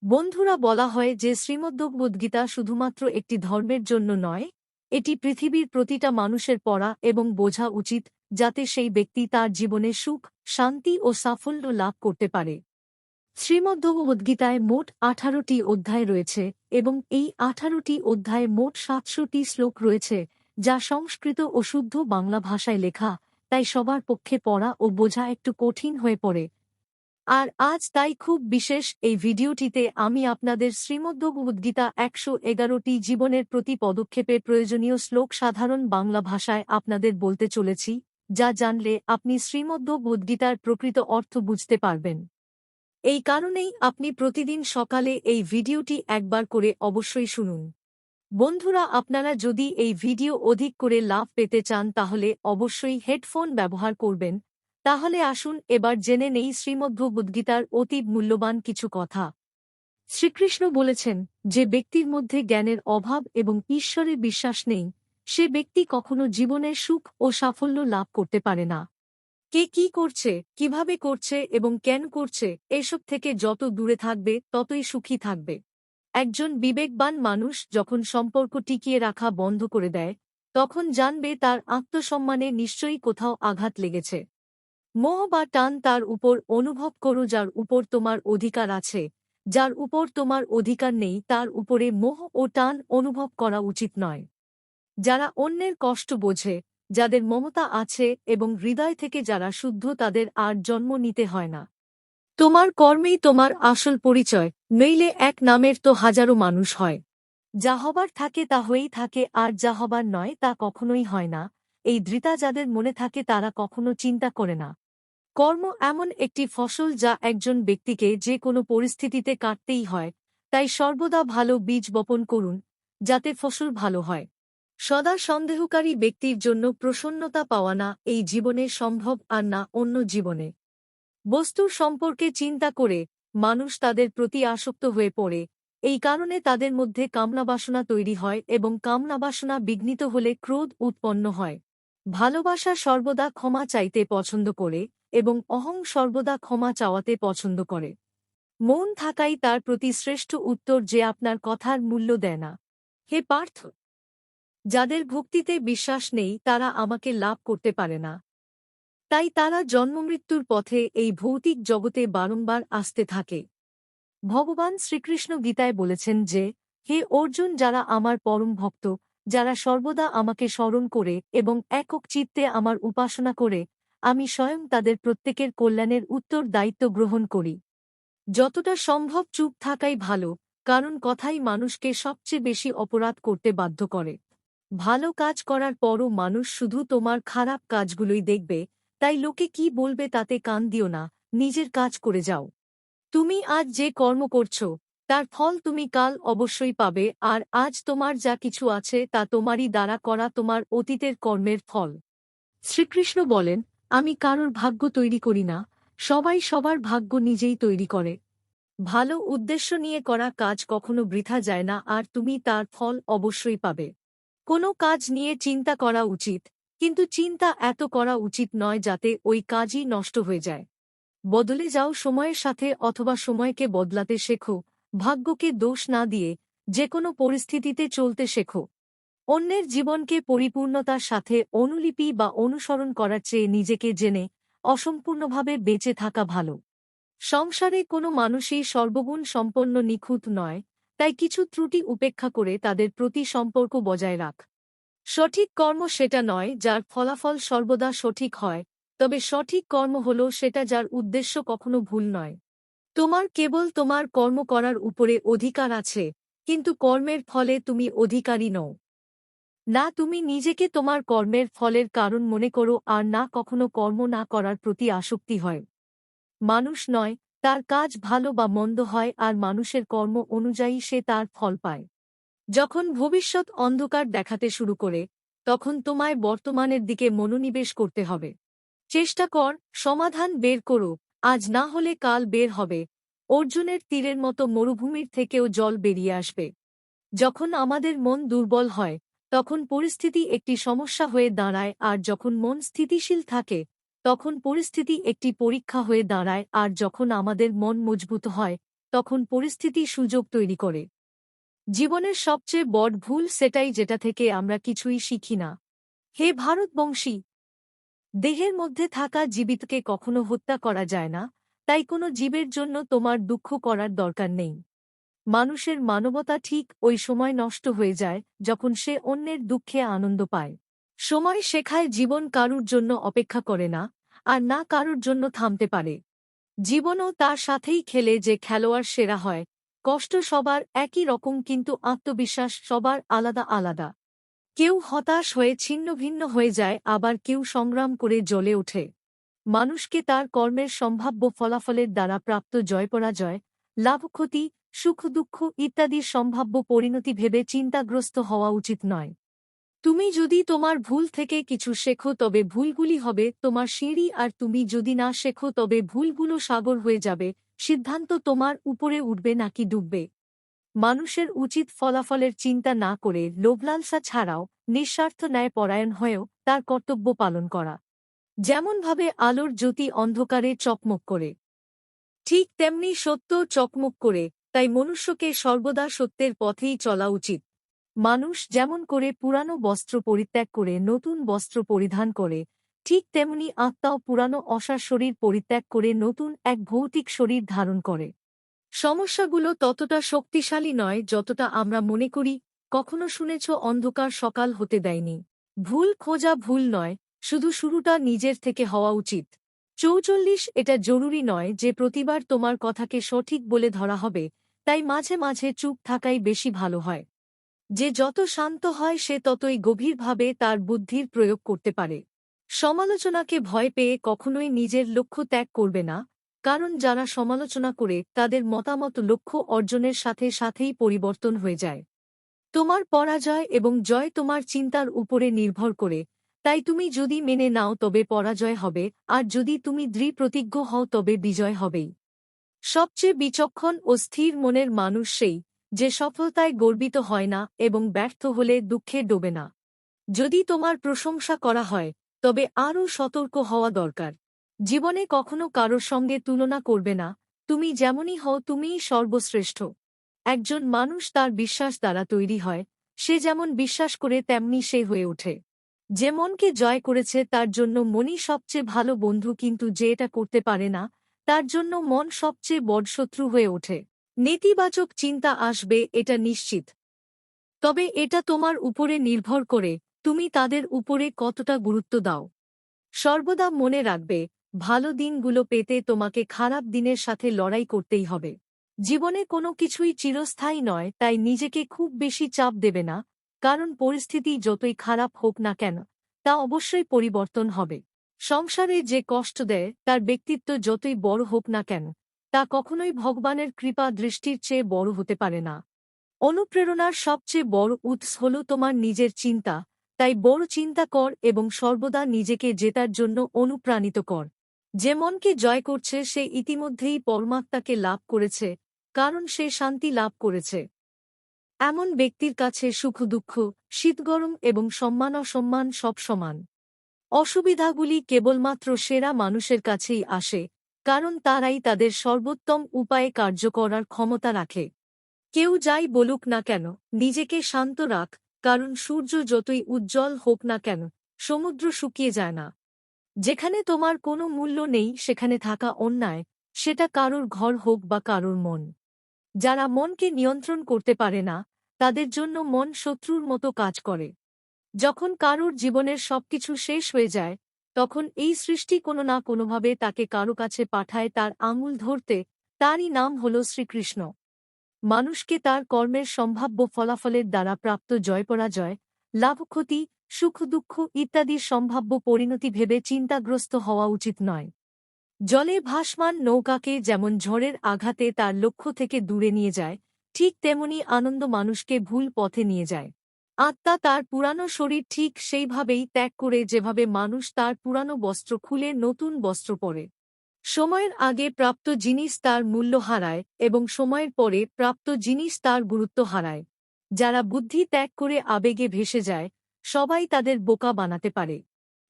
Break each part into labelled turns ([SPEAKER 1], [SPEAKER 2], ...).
[SPEAKER 1] বন্ধুরা, বলা হয় যে শ্রীমদ্ভগবদ্গীতা শুধুমাত্র একটি ধর্মের জন্য নয়, এটি পৃথিবীর প্রতিটা মানুষের পড়া এবং বোঝা উচিত, যাতে সেই ব্যক্তি তার জীবনে সুখ, শান্তি ও সাফল্য লাভ করতে পারে। শ্রীমদ্ভগবদ্গীতায় মোট 18টি অধ্যায় রয়েছে এবং এই 18টি অধ্যায়ে মোট 700টি শ্লোক রয়েছে, যা সংস্কৃত ও শুদ্ধ বাংলা ভাষায় লেখা, তাই সবার পক্ষে পড়া ও বোঝা একটু কঠিন হয়ে পড়ে। আর আজ তাই খুব বিশেষ এই ভিডিওটিতে আমি আপনাদের শ্রীমদ্ভগবদ্গীতা 111টি জীবনের প্রতি পদক্ষেপের প্রয়োজনীয় শ্লোক সাধারণ বাংলা ভাষায় আপনাদের বলতে চলেছি, যা জানলে আপনি শ্রীমদ্ভগবদ্গীতার প্রকৃত অর্থ বুঝতে পারবেন। এই কারণেই আপনি প্রতিদিন সকালে এই ভিডিওটি একবার করে অবশ্যই শুনুন। বন্ধুরা, আপনারা যদি এই ভিডিও অধিক করে লাভ পেতে চান তাহলে অবশ্যই হেডফোন ব্যবহার করবেন। তাহলে আসুন এবার জেনে নেই শ্রীমদ্ভগবদ্গীতার অতি মূল্যবান কিছু কথা। শ্রীকৃষ্ণ বলেছেন, যে ব্যক্তির মধ্যে জ্ঞানের অভাব এবং ঈশ্বরে বিশ্বাস নেই, সে ব্যক্তি কখনো জীবনের সুখ ও সাফল্য লাভ করতে পারে না। কে কি করছে, কিভাবে করছে এবং কেন করছে, এসব থেকে যত দূরে থাকবে ততই সুখী থাকবে। একজন বিবেকবান মানুষ যখন সম্পর্ক টিকিয়ে রাখা বন্ধ করে দেয়, তখন জানবে তার আত্মসম্মানে নিশ্চয়ই কোথাও আঘাত লেগেছে। মোহ বা টান তার উপর অনুভব করো, যার উপর তোমার অধিকার আছে। যার উপর তোমার অধিকার নেই তার উপরে মোহ ও টান অনুভব করা উচিত নয়। যারা অন্যের কষ্ট বোঝে, যাদের মমতা আছে এবং হৃদয় থেকে যারা শুদ্ধ, তাদের আর জন্ম নিতে হয় না। তোমার কর্মেই তোমার আসল পরিচয়, নইলে এক নামের তো হাজারো মানুষ হয়। যা হবার থাকে তা হয়েই থাকে, আর যা হবার নয় তা কখনোই হয় না। এই ধৃতা যাদের মনে থাকে তারা কখনো চিন্তা করে না। কর্ম এমন একটি ফসল যা একজন ব্যক্তিকে যে কোনো পরিস্থিতিতে কাটতেই হয়, তাই সর্বদা ভালো বীজ বপন করুন, যাতে ফসল ভালো হয়। সদা সন্দেহকারী ব্যক্তির জন্য প্রসন্নতা পাওয়া না এই জীবনে সম্ভব, আর না অন্য জীবনে। বস্তুর সম্পর্কে চিন্তা করে মানুষ তাদের প্রতি আসক্ত হয়ে পড়ে, এই কারণে তাদের মধ্যে কামনাবাসনা তৈরি হয় এবং কামনাবাসনা বিঘ্নিত হলে ক্রোধ উৎপন্ন হয়। ভালোবাসা সর্বদা ক্ষমা চাইতে পছন্দ করে এবং অহং সর্বদা ক্ষমা চাওয়াতে পছন্দ করে। মন থাকাই তার প্রতি শ্রেষ্ঠ উত্তর, যে আপনার কথার মূল্য দেয় না। হে পার্থ, যাদের ভক্তিতে বিশ্বাস নেই তারা আমাকে লাভ করতে পারে না। তাই তারা জন্মমৃত্যুর পথে এই ভৌতিক জগতে বারংবার আসতে থাকে। ভগবান শ্রীকৃষ্ণ গীতায় বলেছেন যে, হে অর্জুন, যারা আমার পরম ভক্ত, যারা সর্বদা আমাকে স্মরণ করে এবং একক চিত্তে আমার উপাসনা করে, আমি স্বয়ং তাদের প্রত্যেকের কল্যাণের উত্তর দায়িত্ব গ্রহণ করি। যতটা সম্ভব চুপ থাকাই ভালো, কারণ কথাই মানুষকে সবচেয়ে বেশি অপরাধ করতে বাধ্য করে। ভালো কাজ করার পরও মানুষ শুধু তোমার খারাপ কাজগুলোই দেখবে, তাই লোকে কি বলবে তাতে কান দিও না, নিজের কাজ করে যাও। তুমি আজ যে কর্ম করছ, তার ফল তুমি কাল অবশ্যই পাবে, আর আজ তোমার যা কিছু আছে তা তোমারই দ্বারা করা তোমার অতীতের কর্মের ফল। শ্রীকৃষ্ণ বলেন, আমি কারোর ভাগ্য তৈরি করি না, সবাই সবার ভাগ্য নিজেই তৈরি করে। ভালো উদ্দেশ্য নিয়ে করা কাজ কখনো বৃথা যায় না, আর তুমি তার ফল অবশ্যই পাবে। কোনো কাজ নিয়ে চিন্তা করা উচিত, কিন্তু চিন্তা এত করা উচিত নয় যাতে ওই কাজই নষ্ট হয়ে যায়। বদলে যাও সময়ের সাথে, অথবা সময়কে বদলাতে শেখো। ভাগ্যকে দোষ না দিয়ে যে কোনো পরিস্থিতিতে চলতে শেখো। অন্যের জীবনকে পরিপূর্ণতার সাথে অনুলিপি বা অনুসরণ করার চেয়ে নিজেকে জেনে অসম্পূর্ণভাবে বেঁচে থাকা ভালো। সংসারে কোনো মানুষই সর্বগুণ সম্পন্ন নিখুঁত নয়, তাই কিছু ত্রুটি উপেক্ষা করে তাদের প্রতি সম্পর্ক বজায় রাখ। সঠিক কর্ম সেটা নয় যার ফলাফল সর্বদা সঠিক হয়, তবে সঠিক কর্ম হল সেটা যার উদ্দেশ্য কখনো ভুল নয়। তোমার কেবল তোমার কর্ম করার উপরে অধিকার আছে, কিন্তু কর্মের ফলে তুমি অধিকারী নও। না তুমি নিজেকে তোমার কর্মের ফলের কারণ মনে করো, আর না কখনো কর্ম না করার প্রতি আসক্তি হয়। মানুষ নয়, তার কাজ ভালো বা মন্দ হয়, আর মানুষের কর্ম অনুযায়ী সে তার ফল পায়। যখন ভবিষ্যৎ অন্ধকার দেখাতে শুরু করে, তখন তোমায় বর্তমানের দিকে মনোনিবেশ করতে হবে। চেষ্টা কর, সমাধান বের করো, আজ না হলে কাল বের হবে। অর্জুনের তীরের মতো মরুভূমির থেকেও জল বেরিয়ে আসবে। যখন আমাদের মন দুর্বল হয়, তখন পরিস্থিতি একটি সমস্যা হয়ে দাঁড়ায়, আর যখন মন স্থিতিশীল থাকে, তখন পরিস্থিতি একটি পরীক্ষা হয়ে দাঁড়ায়, আর যখন আমাদের মন মজবুত হয়, তখন পরিস্থিতি সুযোগ তৈরি করে। জীবনের সবচেয়ে বড় ভুল সেটাই যেটা থেকে আমরা কিছুই শিখি না। হে ভারতবংশী, দেহের মধ্যে থাকা জীবিতকে কখনো হত্যা করা যায় না, তাই কোনো জীবের জন্য তোমার দুঃখ করার দরকার নেই। মানুষের মানবতা ঠিক ওই সময় নষ্ট হয়ে যায় যখন সে অন্যের দুঃখে আনন্দ পায়। সময় শেখায় জীবন কারুর জন্য অপেক্ষা করে না, আর না কারুর জন্য থামতে পারে। জীবনও তার সাথেই খেলে যে খেলোয়াড় সেরা হয়। কষ্ট সবার একই রকম, কিন্তু আত্মবিশ্বাস সবার আলাদা আলাদা। কেউ হতাশ হয়ে ছিন্নভিন্ন হয়ে যায়, আবার কেউ সংগ্রাম করে জ্বলে ওঠে। মানুষকে তার কর্মের সম্ভাব্য ফলাফলের দ্বারা প্রাপ্ত জয়পরাজয়, লাভ-ক্ষতি, সুখ-দুঃখ ইত্যাদির সম্ভাব্য পরিণতি ভেবে চিন্তাগ্রস্ত হওয়া উচিত নয়। তুমি যদি তোমার ভুল থেকে কিছু শেখো তবে ভুলগুলি হবে তোমার সিঁড়ি, আর তুমি যদি না শেখো তবে ভুলগুলো সাগর হয়ে যাবে। সিদ্ধান্ত তোমার উপরে উঠবে নাকি ডুববে। মানুষের উচিত ফলাফলের চিন্তা না করে লোভলালসা ছাড়াও নিঃস্বার্থ ন্যায়পরায়ণ হয়েও তার কর্তব্য পালন করা। যেমনভাবে আলোর জ্যোতি অন্ধকারে চকমক করে, ঠিক তেমনি সত্য চকমক করে, তাই মনুষ্যকে সর্বদা সত্যের পথেই চলা উচিত। মানুষ যেমন করে পুরানো বস্ত্র পরিত্যাগ করে নতুন বস্ত্র পরিধান করে, ঠিক তেমনি আত্মাও পুরানো অসার শরীর পরিত্যাগ করে নতুন এক ভৌতিক শরীর ধারণ করে। সমস্যাগুলো ততটা শক্তিশালী নয় যতটা আমরা মনে করি। কখনো শুনেছ অন্ধকার সকাল হতে দেয়নি? ভুল খোঁজা ভুল নয়, শুধু শুরুটা নিজের থেকে হওয়া উচিত। ৪৪ এটা জরুরি নয় যে প্রতিবার তোমার কথাকে সঠিক বলে ধরা হবে, তাই মাঝে মাঝে চুপ থাকাই বেশি ভালো হয়। যে যত শান্ত হয় সে ততই গভীরভাবে তার বুদ্ধির প্রয়োগ করতে পারে। সমালোচনাকে ভয় পেয়ে কখনোই নিজের লক্ষ্য ত্যাগ করবে না, কারণ যারা সমালোচনা করে তাদের মতামত লক্ষ্য অর্জনের সাথে সাথেই পরিবর্তন হয়ে যায়। তোমার পরাজয় এবং জয় তোমার চিন্তার উপরে নির্ভর করে, তাই তুমি যদি মেনে নাও তবে পরাজয় হবে, আর যদি তুমি দৃঢ়প্রতিজ্ঞ হও তবে বিজয় হবেই। সবচেয়ে বিচক্ষণ ও স্থির মনের মানুষ সেই, যে সফলতায় গর্বিত হয় না এবং ব্যর্থ হলে দুঃখে ডোবে না। যদি তোমার প্রশংসা করা হয়, তবে আরও সতর্ক হওয়া দরকার। জীবনে কখনো কারোর সঙ্গে তুলনা করবে না। তুমি যেমনই হও তুমিই সর্বশ্রেষ্ঠ। একজন মানুষ তার বিশ্বাস দ্বারা তৈরি হয়, সে যেমন বিশ্বাস করে তেমনি সে হয়ে ওঠে। যে মনকে জয় করেছে তার জন্য মনই সবচেয়ে ভালো বন্ধু, কিন্তু যে এটা করতে পারে না তার জন্য মন সবচেয়ে বড় শত্রু হয়ে ওঠে। নেতিবাচক চিন্তা আসবে, এটা নিশ্চিত। তবে এটা তোমার উপরে নির্ভর করে তুমি তাদের উপরে কতটা গুরুত্ব দাও। সর্বদা মনে রাখবে, ভালো দিনগুলো পেতে তোমাকে খারাপ দিনের সাথে লড়াই করতেই হবে। জীবনে কোনো কিছুই চিরস্থায়ী নয়, তাই নিজেকে খুব বেশি চাপ দেবে না, কারণ পরিস্থিতি যতই খারাপ হোক না কেন তা অবশ্যই পরিবর্তন হবে। সংসারে যে কষ্ট দেয় তার ব্যক্তিত্ব যতই বড় হোক না কেন তা কখনোই ভগবানের কৃপা দৃষ্টির চেয়ে বড় হতে পারে না। অনুপ্রেরণার সবচেয়ে বড় উৎস হল তোমার নিজের চিন্তা, তাই বড় চিন্তা কর এবং সর্বদা নিজেকে জেতার জন্য অনুপ্রাণিত কর। যে মনকে জয় করছে সে ইতিমধ্যেই পরমাত্মাকে লাভ করেছে, কারণ সে শান্তি লাভ করেছে। এমন ব্যক্তির কাছে সুখ দুঃখ, শীতগরম এবং সম্মান অসম্মান সব সমান। অসুবিধাগুলি কেবলমাত্র সেরা মানুষের কাছেই আসে, কারণ তারাই তাদের সর্বোত্তম উপায়ে কার্য করার ক্ষমতা রাখে। কেউ যাই বলুক না কেন নিজেকে শান্ত রাখ, কারণ সূর্য যতই উজ্জ্বল হোক না কেন সমুদ্র শুকিয়ে যায় না। যেখানে তোমার কোনো মূল্য নেই সেখানে থাকা অন্যায়, সেটা কারোর ঘর হোক বা কারোর মন। যারা মনকে নিয়ন্ত্রণ করতে পারে না তাদের জন্য মন শত্রুর মতো কাজ করে। যখন কারোর জীবনের সবকিছু শেষ হয়ে যায়, তখন এই সৃষ্টি কোনো না কোনোভাবে তাকে কারো কাছে পাঠায় তার আঙুল ধরতে। তারই নাম হল শ্রীকৃষ্ণ। মানুষকে তার কর্মের সম্ভাব্য ফলাফলের দ্বারা প্রাপ্ত জয়পরাজয়, লাভ-ক্ষতি, সুখ-দুঃখ ইত্যাদির সম্ভাব্য পরিণতি ভেবে চিন্তাগ্রস্ত হওয়া উচিত নয়। জলে ভাসমান নৌকাকে যেমন ঝড়ের আঘাতে তার লক্ষ্য থেকে দূরে নিয়ে যায়, ঠিক তেমনি আনন্দ মানুষকে ভুল পথে নিয়ে যায়। আত্মা তার পুরানো শরীর ঠিক সেইভাবেই ত্যাগ করে যেভাবে মানুষ তার পুরানো বস্ত্র খুলে নতুন বস্ত্র পরে। সময়ের আগে প্রাপ্ত জিনিস তার মূল্য হারায় এবং সময়ের পরে প্রাপ্ত জিনিস তার গুরুত্ব হারায়। যারা বুদ্ধি ত্যাগ করে আবেগে ভেসে যায়, সবাই তাদের বোকা বানাতে পারে।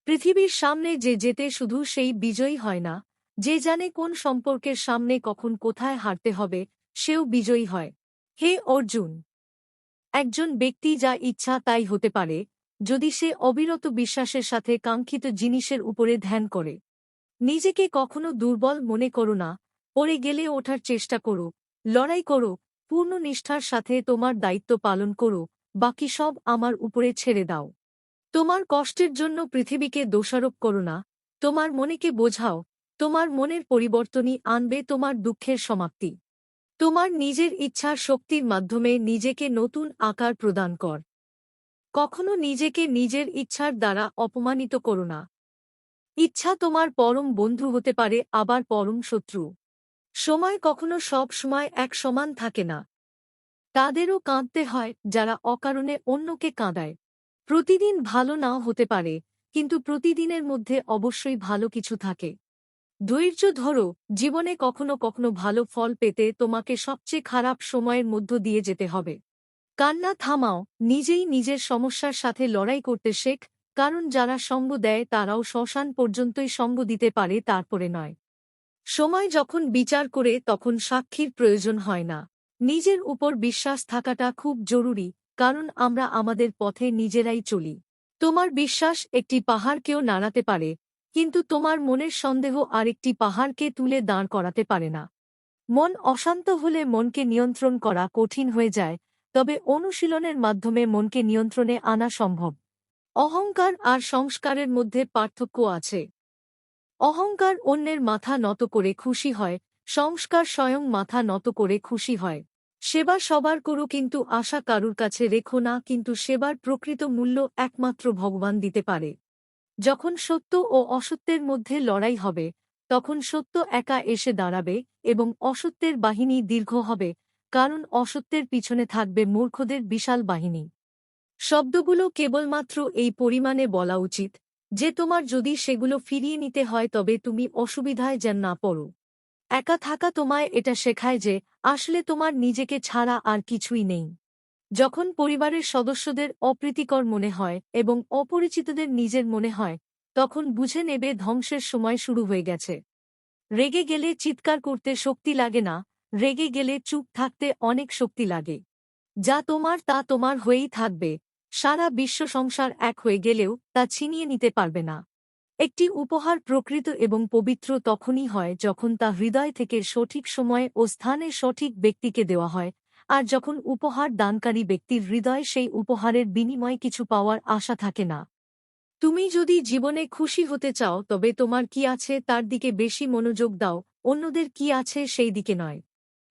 [SPEAKER 1] পৃথিবীর সামনে যে জেতে শুধু সেই বিজয়ী হয় না, যে জানে কোন সম্পর্কের সামনে কখন কোথায় হারতে হবে, সেও বিজয়ী হয়। হে অর্জুন, একজন ব্যক্তি যা ইচ্ছা তাই হতে পারে যদি সে অবিরত বিশ্বাসের সাথে কাঙ্ক্ষিত জিনিসের উপরে ধ্যান করে। নিজেকে কখনো দুর্বল মনে করো না, পড়ে গেলে ওঠার চেষ্টা করো, লড়াই করো, পূর্ণ নিষ্ঠার সাথে তোমার দায়িত্ব পালন করো, বাকি সব আমার উপরে ছেড়ে দাও। তোমার কষ্টের জন্য পৃথিবীকে দোষারোপ করো না, তোমার মনেকে বোঝাও, তোমার মনের পরিবর্তনই আনবে তোমার দুঃখের সমাপ্তি। তোমার নিজের ইচ্ছার শক্তির মাধ্যমে নিজেকে নতুন আকার প্রদান কর। কখনো নিজেকে নিজের ইচ্ছার দ্বারা অপমানিত করো না। ইচ্ছা তোমার পরম বন্ধু হতে পারে, আবার পরম শত্রু। সময় কখনো সব সময় এক সমান থাকে না। তাদেরও কাঁদতে হয় যারা অকারণে অন্যকে কাঁদায়। প্রতিদিন ভালো নাও হতে পারে, কিন্তু প্রতিদিনের মধ্যে অবশ্যই ভালো কিছু থাকে। ধৈর্য ধরো, জীবনে কখনো কখনো ভালো ফল পেতে তোমাকে সবচেয়ে খারাপ সময়ের মধ্য দিয়ে যেতে হবে। কান্না থামাও, নিজেই নিজের সমস্যার সাথে লড়াই করতে শেখ, কারণ যারা সঙ্গ দেয় তারাও শ্মশান পর্যন্তই সঙ্গ দিতে পারে, তারপরে নয়। সময় যখন বিচার করে তখন সাক্ষীর প্রয়োজন হয় না। নিজের উপর বিশ্বাস থাকাটা খুব জরুরি, কারণ আমরা আমাদের পথে নিজেরাই চলি। তোমার বিশ্বাস একটি পাহাড়কেও নাড়াতে পারে, কিন্তু তোমার মনের সন্দেহ আরেকটি পাহাড়কে তুলে দাঁড় করাতে পারে না। মন অশান্ত হলে মনকে নিয়ন্ত্রণ করা কঠিন হয়ে যায়, তবে অনুশীলনের মাধ্যমে মনকে নিয়ন্ত্রণে আনা সম্ভব। অহংকার আর সংস্কারের মধ্যে পার্থক্য আছে। অহংকার অন্যের মাথা নত করে খুশি হয়, সংস্কার স্বয়ং মাথা নত করে খুশি হয়। সেবা সবার করো, কিন্তু আশা কারুর কাছে রেখো না, কিন্তু সেবার প্রকৃত মূল্য একমাত্র ভগবান দিতে পারে। যখন সত্য ও অসত্যের মধ্যে লড়াই হবে, তখন সত্য একা এসে দাঁড়াবে এবং অসত্যের বাহিনী দীর্ঘ হবে, কারণ অসত্যের পিছনে থাকবে মূর্খদের বিশাল বাহিনী। শব্দগুলো কেবলমাত্র এই পরিমাণে বলা উচিত যে তোমার যদি সেগুলো ফিরিয়ে নিতে হয় তবে তুমি অসুবিধায় যেন না পড়ো। একা থাকা তোমায় এটা শেখায় যে আসলে তোমার নিজেকে ছাড়া আর কিছুই নেই। যখন পরিবারের সদস্যদের অপ্রীতিকর মনে হয় এবং অপরিচিতদের নিজের মনে হয়, তখন বুঝে নেবে ধ্বংসের সময় শুরু হয়ে গেছে। রেগে গেলে চিৎকার করতে শক্তি লাগে না, রেগে গেলে চুপ থাকতে অনেক শক্তি লাগে। যা তোমার তা তোমার হয়েই থাকবে, সারা বিশ্ব সংসার এক হয়ে গেলেও তা ছিনিয়ে নিতে পারবে না। একটি উপহার প্রকৃত এবং পবিত্র তখনই হয় যখন তা হৃদয় থেকে সঠিক সময়ে ও স্থানে সঠিক ব্যক্তিকে দেওয়া হয়, আর যখন উপহার দানকারী ব্যক্তির হৃদয়ে সেই উপহারের বিনিময়ে কিছু পাওয়ার আশা থাকে না। তুমি যদি জীবনে খুশি হতে চাও তবে তোমার কি আছে তার দিকে বেশি মনোযোগ দাও, অন্যদের কি আছে সেই দিকে নয়।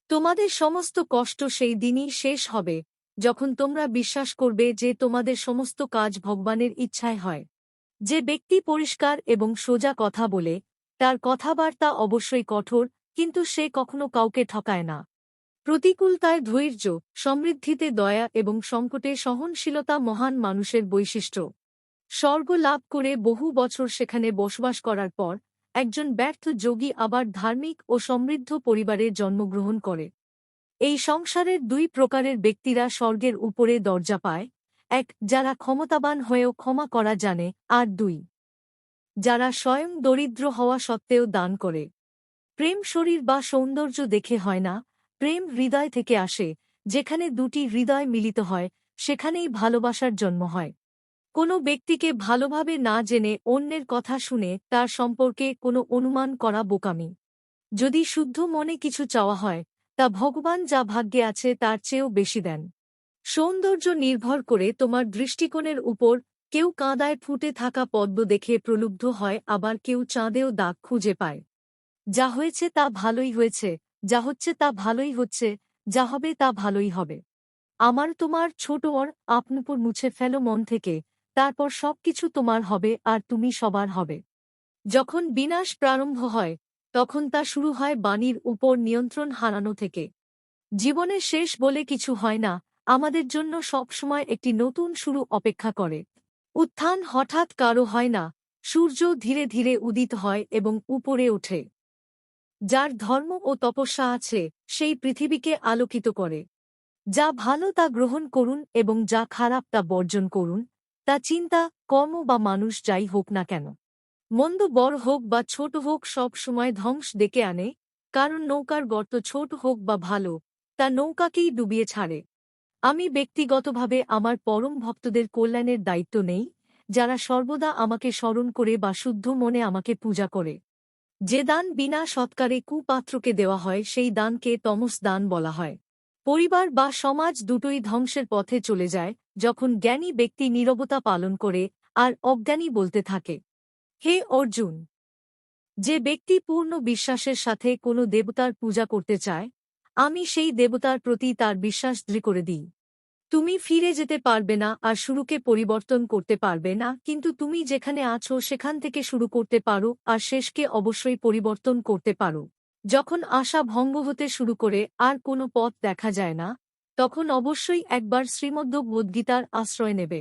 [SPEAKER 1] তোমাদের সমস্ত কষ্ট সেই দিনই শেষ হবে যখন তোমরা বিশ্বাস করবে যে তোমাদের সমস্ত কাজ ভগবানের ইচ্ছায় হয়। যে ব্যক্তি পরিষ্কার এবং সোজা কথা বলে, তার কথাবার্তা অবশ্যই কঠোর, কিন্তু সে কখনো কাউকে ঠকায় না। প্রতিকূলতায় ধৈর্য, সমৃদ্ধিতে দয়া এবং সংকটে সহনশীলতা মহান মানুষের বৈশিষ্ট্য। স্বর্গ লাভ করে বহু বছর সেখানে বসবাস করার পর একজন ব্যর্থ যোগী আবার ধার্মিক ও সমৃদ্ধ পরিবারে জন্মগ্রহণ করে। এই সংসারের দুই প্রকারের ব্যক্তিরা স্বর্গের উপরে দরজা পায়: এক, যারা ক্ষমতাবান হয়েও ক্ষমা করা জানে, আর দুই, যারা স্বয়ং দরিদ্র হওয়া সত্ত্বেও দান করে। প্রেম শরীর বা সৌন্দর্য দেখে হয় না, প্রেম হৃদয় থেকে আসে। যেখানে দুটি হৃদয় মিলিত হয়, সেখানেই ভালোবাসার জন্ম হয়। কোনো ব্যক্তিকে ভালোভাবে না জেনে অন্যের কথা শুনে তার সম্পর্কে কোনো অনুমান করা বোকামি। যদি শুদ্ধ মনে কিছু চাওয়া হয়, তা ভগবান যা ভাগ্যে আছে তার চেয়েও বেশি দেন। সৌন্দর্য নির্ভর করে তোমার দৃষ্টিকোণের উপর। কেউ কাঁদায় ফুটে থাকা পদ্ম দেখে প্রলুব্ধ হয়, আবার কেউ চাঁদেও দাগ খুঁজে পায়। যা হয়েছে তা ভালোই হয়েছে, যা হচ্ছে তা ভালোই হচ্ছে, যা হবে তা ভালোই হবে। আমার তোমার ছোট আর আপনপুর মুছে ফেলো মন থেকে, তারপর সবকিছু তোমার হবে আর তুমি সবার হবে। যখন বিনাশ প্রারম্ভ হয়, তখন তা শুরু হয় বাণীর উপর নিয়ন্ত্রণ হারানো থেকে। জীবনের শেষ বলে কিছু হয় না, আমাদের জন্য সবসময় একটি নতুন শুরু অপেক্ষা করে। উত্থান হঠাৎ কারো হয় না, সূর্য ধীরে ধীরে উদিত হয় এবং উপরে ওঠে। যার ধর্ম ও তপস্যা আছে, সেই পৃথিবীকে আলোকিত করে। যা ভালো তা গ্রহণ করুন এবং যা খারাপ তা বর্জন করুন, তা চিন্তা, কর্ম বা মানুষ যাই হোক না কেন। মন্দ বড় হোক বা ছোট হোক, সব সময় ধ্বংস ডেকে আনে, কারণ নৌকার গর্ত ছোট হোক বা ভালো, তা নৌকাকেই ডুবিয়ে ছাড়ে। আমি ব্যক্তিগতভাবে আমার পরম ভক্তদের কল্যাণের দায়িত্ব নেই, যারা সর্বদা আমাকে স্মরণ করে বা শুদ্ধ মনে আমাকে পূজা করে। যে দান বিনা সৎকারে কুপাত্রকে দেওয়া হয় সেই দানকে তমস দান বলা হয়। পরিবার বা সমাজ দুটোই ধ্বংসের পথে চলে যায় যখন জ্ঞানী ব্যক্তি নীরবতা পালন করে আর অজ্ঞানী বলতে থাকে। হে অর্জুন, যে ব্যক্তি পূর্ণ বিশ্বাসের সাথে কোনো দেবতার পূজা করতে চায়, আমি সেই দেবতার প্রতি তার বিশ্বাস দৃঢ় করে দিই। তুমি ফিরে যেতে পারবে না আর শুরুকে পরিবর্তন করতে পারবে না, কিন্তু তুমি যেখানে আছো সেখান থেকে শুরু করতে পারো আর শেষকে অবশ্যই পরিবর্তন করতে পারো। যখন আশা ভঙ্গ হতে শুরু করে আর কোনো পথ দেখা যায় না, তখন অবশ্যই একবার শ্রীমদ্ভগবদ্গীতার আশ্রয় নেবে।